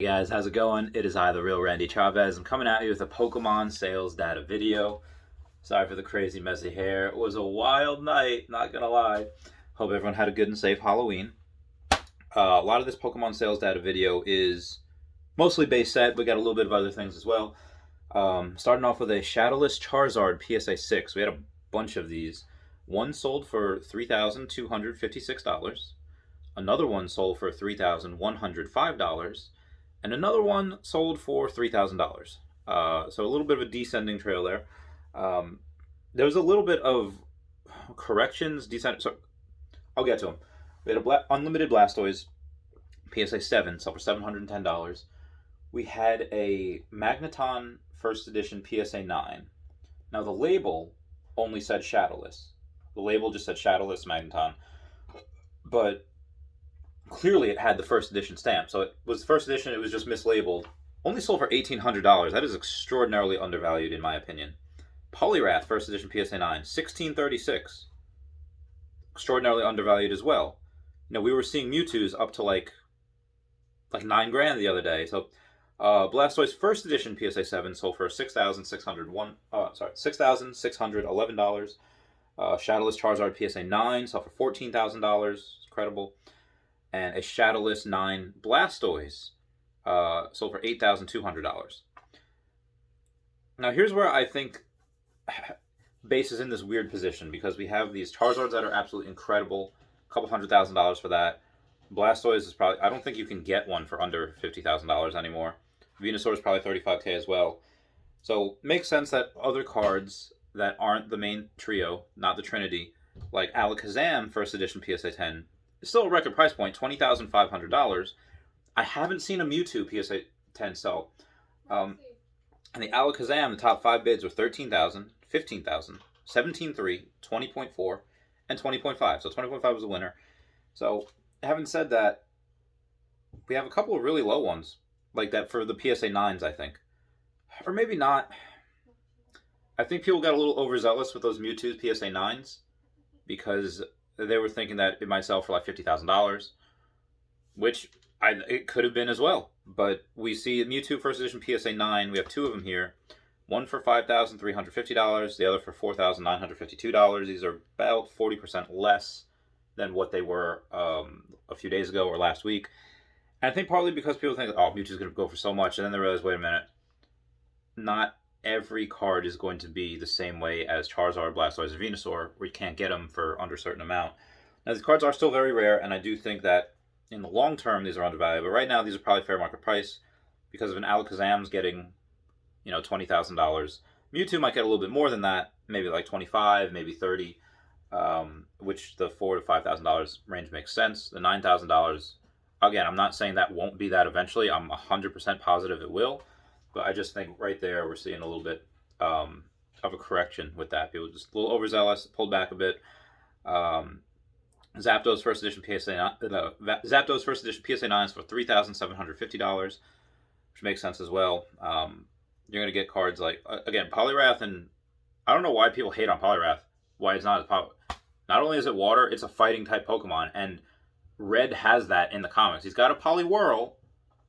Hey guys, how's it going? It is I, the real Randy Chavez. I'm coming at you with a Pokemon sales data video. Sorry for the crazy messy hair. It was a wild night, not gonna lie. Hope everyone had a good and safe Halloween. A lot of this Pokemon sales data video is mostly base set. We got a little bit of other things as well. Starting off with a Shadowless Charizard PSA 6. We had a bunch of these. One sold for $3,256. Another one sold for $3,105. And another one sold for $3,000. So a little bit of a descending trail there. There was a little bit of corrections. So I'll get to them. We had a unlimited Blastoise PSA 7, sold for $710. We had a Magneton First Edition PSA 9. Now the label only said Shadowless. The label just said Shadowless Magneton. But clearly it had the first edition stamp. So it was the first edition, it was just mislabeled. Only sold for $1,800. That is extraordinarily undervalued in my opinion. Poliwrath first edition PSA 9, $1,636. Extraordinarily undervalued as well. You know, we were seeing Mewtwo's up to like $9,000 the other day. So Blastoise first edition PSA 7 sold for $6,611. Shadowless Charizard PSA 9 sold for $14,000. It's incredible. And a Shadowless 9 Blastoise sold for $8,200. Now here's where I think base is in this weird position, because we have these Charizards that are absolutely incredible, a couple $100,000 for that. Blastoise is probably, I don't think you can get one for under $50,000 anymore. Venusaur is probably $35,000 as well. So it makes sense that other cards that aren't the main trio, not the Trinity, like Alakazam First Edition PSA 10, is still a record price point, $20,500. I haven't seen a Mewtwo PSA 10 sell. And the Alakazam, the top 5 bids were $13,000, $15,000, $17,300, $20.4, and $20.5. So $20.5 was the winner. So having said that, we have a couple of really low ones like that for the PSA 9s, I think. Or maybe not. I think people got a little overzealous with those Mewtwo's PSA 9s because they were thinking that it might sell for like $50,000, which it could have been as well. But we see Mewtwo First Edition PSA 9. We have two of them here. One for $5,350, the other for $4,952. These are about 40% less than what they were a few days ago or last week. And I think partly because people think, oh, Mewtwo's going to go for so much, and then they realize, wait a minute, not every card is going to be the same way as Charizard, Blastoise, or Venusaur, where you can't get them for under a certain amount. Now, these cards are still very rare, and I do think that in the long term, these are undervalued. But right now, these are probably fair market price because of an Alakazam's getting, $20,000. Mewtwo might get a little bit more than that, maybe like 25, maybe 30, which the $4,000 to $5,000 range makes sense. The $9,000, again, I'm not saying that won't be that eventually. I'm 100% positive it will. But I just think right there we're seeing a little bit of a correction with that. People just a little overzealous, pulled back a bit. Zapdos First Edition Zapdos First Edition PSA 9 is for $3,750, which makes sense as well. You're going to get cards like, again, Poliwrath, and I don't know why people hate on Poliwrath, why it's not as popular. Not only is it water, it's a fighting type Pokemon, and Red has that in the comics. He's got a Poliwhirl,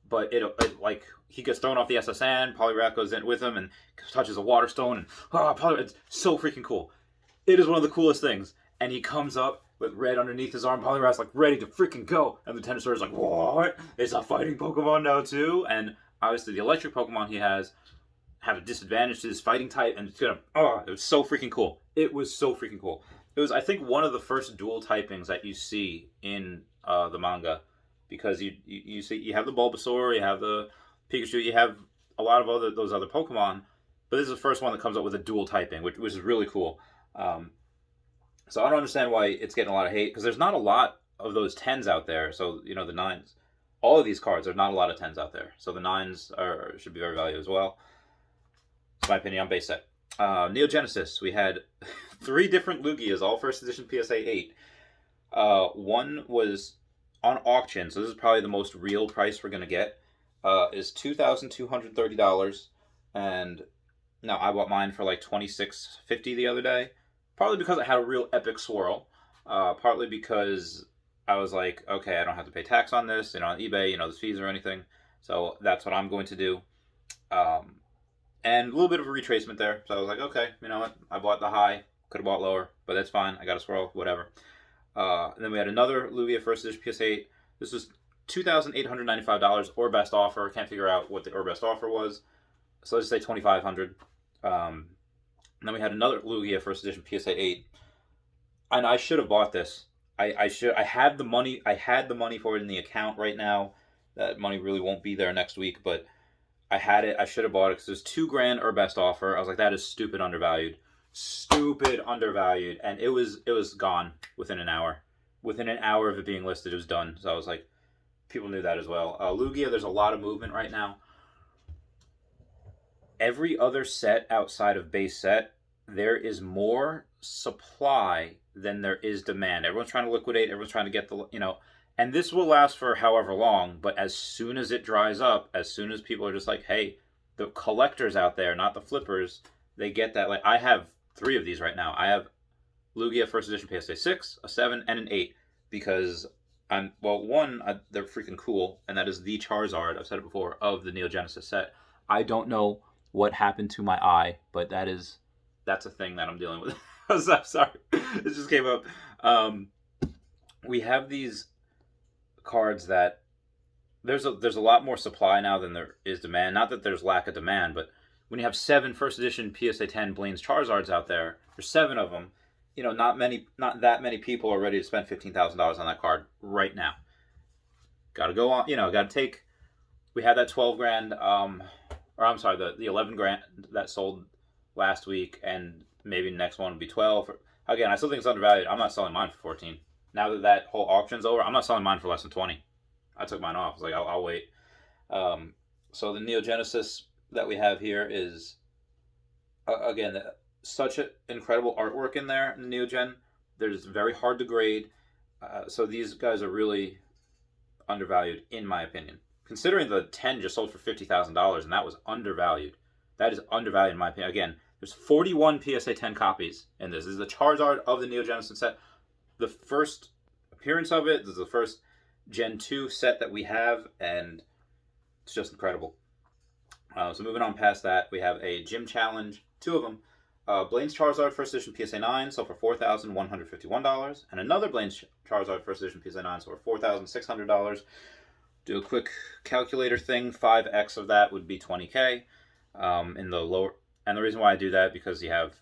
but it like he gets thrown off the SSN, Poliwrath goes in with him and touches a water stone, and it's so freaking cool. It is one of the coolest things. And he comes up with Red underneath his arm, Poliwrath's like ready to freaking go, and the Venusaur is like, what? It's a fighting Pokemon now too? And obviously the electric Pokemon he has have a disadvantage to this fighting type, and it's gonna, it was so freaking cool. It was so freaking cool. It was, I think, one of the first dual typings that you see in the manga, because you see, you have the Bulbasaur, you have the Pikachu, you have a lot of those other Pokemon, but this is the first one that comes up with a dual typing, which is really cool. So I don't understand why it's getting a lot of hate, because there's not a lot of those 10s out there. So, the 9s, all of these cards, there's not a lot of 10s out there. So the 9s should be very valuable as well. That's my opinion on base set. Neo Genesis, we had 3 different Lugias, all First Edition PSA 8. One was on auction, so this is probably the most real price we're going to get, is $2,230. And now I bought mine for like $26.50 the other day. Partly because I had a real epic swirl. Partly because I was like, okay, I don't have to pay tax on this, on eBay, the fees or anything. So that's what I'm going to do. And a little bit of a retracement there. So I was like, okay, you know what? I bought the high. Could have bought lower, but that's fine. I got a swirl, whatever. And then we had another Lugia First Edition PSA 8. This was $2,895 or best offer. Can't figure out what the or best offer was. So let's say $2,500. And then we had another Lugia First Edition PSA 8. And I should have bought this. I had the money. I had the money for it in the account right now. That money really won't be there next week, but I had it. I should have bought it because it was $2,000 or best offer. I was like, that is stupid undervalued. Stupid undervalued. And it was gone within an hour. Within an hour of it being listed, it was done. So I was like, people knew that as well. Lugia, there's a lot of movement right now. Every other set outside of base set, there is more supply than there is demand. Everyone's trying to liquidate. Everyone's trying to get the, and this will last for however long, but as soon as it dries up, as soon as people are just like, hey, the collectors out there, not the flippers, they get that. Like, I have 3 of these right now. I have Lugia First Edition PSA 6, a 7, and an 8, because they're freaking cool, and that is the Charizard, I've said it before, of the Neo Genesis set. I don't know what happened to my eye, but that's a thing that I'm dealing with. I'm sorry. It just came up. We have these cards that there's a lot more supply now than there is demand. Not that there's lack of demand, but when you have 7 First Edition PSA 10 Blaine's Charizards out there, there's 7 of them. Not that many people are ready to spend $15,000 on that card right now. Got to go on. Got to take. We had that $12,000. Or I'm sorry, the $11,000 that sold last week, and maybe the next one will be 12. Again, I still think it's undervalued. I'm not selling mine for 14. Now that whole auction's over, I'm not selling mine for less than 20. I took mine off. I was like, I'll wait. So the Neo Genesis that we have here is, again, such an incredible artwork in there in the Neo Gen. There's very hard to grade. So these guys are really undervalued, in my opinion. Considering the 10 just sold for $50,000, and that was undervalued. That is undervalued in my opinion. Again, there's 41 PSA 10 copies in this. This is the Charizard of the Neo Genesis set. The first appearance of it. This is the first Gen 2 set that we have, and it's just incredible. So moving on past that, we have a Gym Challenge, 2 of them. Blaine's Charizard First Edition PSA 9 sold for $4,151, and another Blaine's Charizard First Edition PSA 9 sold for $4,600. Do a quick calculator thing. 5x of that would be $20K. In the lower, and the reason why I do that, because you have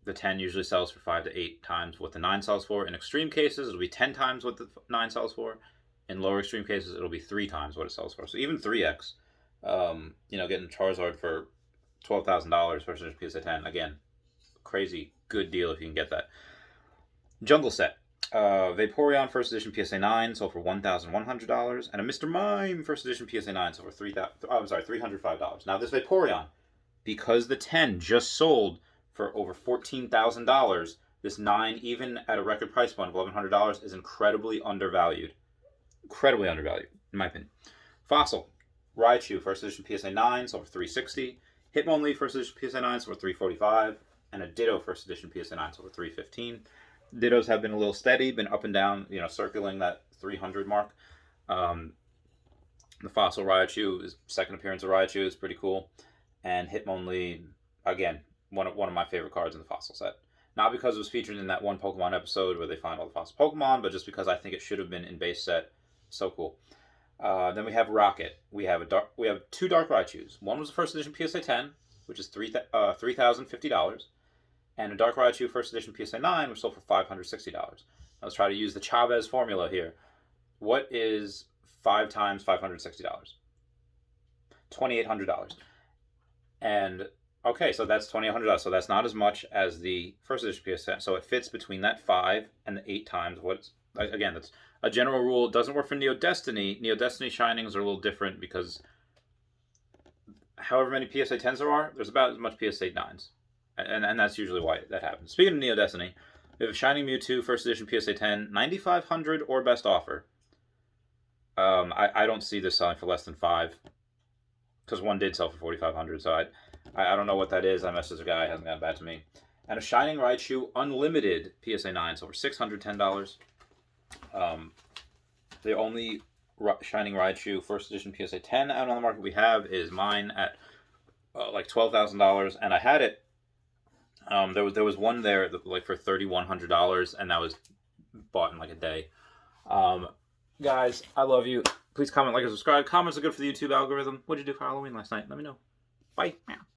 the 10 usually sells for 5 to 8 times what the 9 sells for. In extreme cases, it'll be 10 times what the 9 sells for. In lower extreme cases, it'll be 3 times what it sells for. So even 3x, getting Charizard for $12,000 versus PSA 10, again, crazy good deal if you can get that. Jungle set. Vaporeon First Edition PSA 9 sold for $1,100, and a Mr. Mime First Edition PSA 9 sold for $305. Now this Vaporeon, because the 10 just sold for over $14,000, this 9, even at a record price point of $1,100, is incredibly undervalued. Incredibly undervalued, in my opinion. Fossil Raichu First Edition PSA 9 sold for $360. Hitmonlee First Edition PSA 9 sold for $345, and a Ditto First Edition PSA 9 sold for $315. Dittos have been a little steady, been up and down, circling that 300 mark. The Fossil Raichu, second appearance of Raichu, is pretty cool. And Hitmonlee, again, one of my favorite cards in the Fossil set. Not because it was featured in that one Pokemon episode where they find all the Fossil Pokemon, but just because I think it should have been in base set. So cool. Then we have Rocket. We have 2 Dark Raichus. One was the First Edition PSA 10, which is $3,050. And a Dark Raichu First Edition PSA 9, which sold for $560. Let's try to use the Chavez formula here. What is 5 times $560? $2,800. And, okay, so that's $2,800. So that's not as much as the First Edition PSA. So it fits between that 5 and the 8 times. Again, that's a general rule. It doesn't work for Neo Destiny. Neo Destiny Shinings are a little different because however many PSA 10s there are, there's about as much PSA 9s. And that's usually why that happens. Speaking of Neo Destiny, we have Shining Mewtwo First Edition PSA 10, $9,500 or best offer. I don't see this selling for less than 5, because one did sell for $4,500. So I don't know what that is. I messaged a guy, hasn't gotten back to me. And a Shining Raichu Unlimited PSA 9 sold for $610. The only Shining Raichu first edition PSA 10 out on the market. We have is mine at like $12,000, and I had it. There was one there that, like, for $3,100, and that was bought in like a day. Guys, I love you. Please comment, like, and subscribe. Comments are good for the YouTube algorithm. What'd you do for Halloween last night? Let me know. Bye.